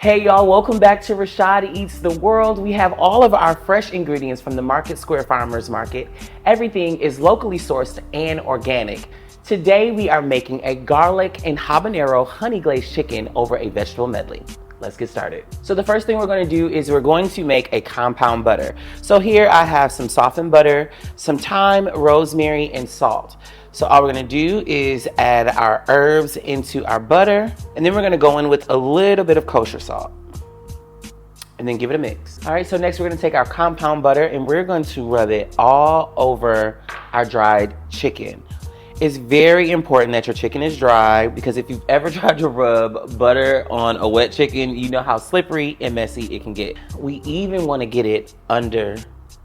Hey y'all, welcome back to Rashad Eats the World. We have all of our fresh ingredients from the Market Square Farmers Market. Everything is locally sourced and organic. Today we are making a garlic and habanero honey glazed chicken over a vegetable medley. Let's get started. So the first thing we're going to do is we're going to make a compound butter. So here I have some softened butter, some thyme, rosemary, and salt. So all we're gonna do is add our herbs into our butter, and then we're gonna go in with a little bit of kosher salt, and then give it a mix. All right, so next we're gonna take our compound butter and we're going to rub it all over our dried chicken. It's very important that your chicken is dry, because if you've ever tried to rub butter on a wet chicken, you know how slippery and messy it can get. We even wanna get it under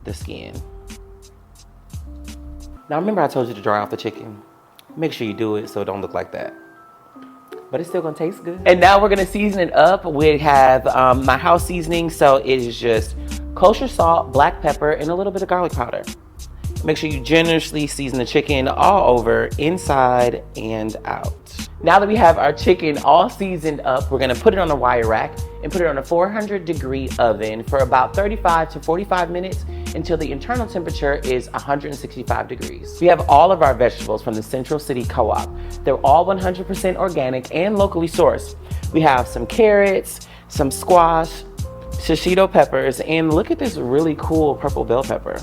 the skin. Now remember I told you to dry off the chicken? Make sure you do it so it don't look like that. But it's still gonna taste good. And now we're gonna season it up. We have my house seasoning, so it is just kosher salt, black pepper, and a little bit of garlic powder. Make sure you generously season the chicken all over, inside and out. Now that we have our chicken all seasoned up, we're gonna put it on a wire rack and put it on a 400-degree oven for about 35 to 45 minutes until the internal temperature is 165 degrees. We have all of our vegetables from the Central City Co-op. They're all 100% organic and locally sourced. We have some carrots, some squash, shishito peppers, and look at this really cool purple bell pepper.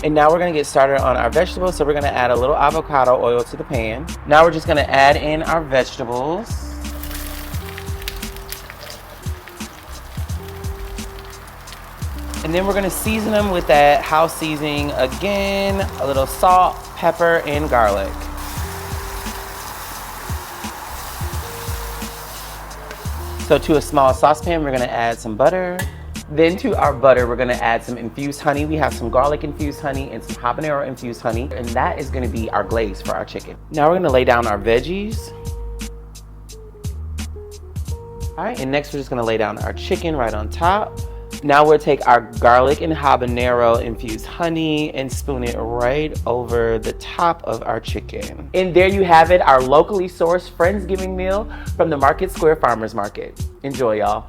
And now we're gonna get started on our vegetables. So we're gonna add a little avocado oil to the pan. Now we're just gonna add in our vegetables. And then we're gonna season them with that house seasoning again, a little salt, pepper, and garlic. So to a small saucepan, we're gonna add some butter. Then to our butter, we're gonna add some infused honey. We have some garlic infused honey and some habanero infused honey, and that is gonna be our glaze for our chicken. Now we're gonna lay down our veggies. All right, and next we're just gonna lay down our chicken right on top. Now we'll take our garlic and habanero infused honey and spoon it right over the top of our chicken. And there you have it, our locally sourced Friendsgiving meal from the Market Square Farmers Market. Enjoy, y'all.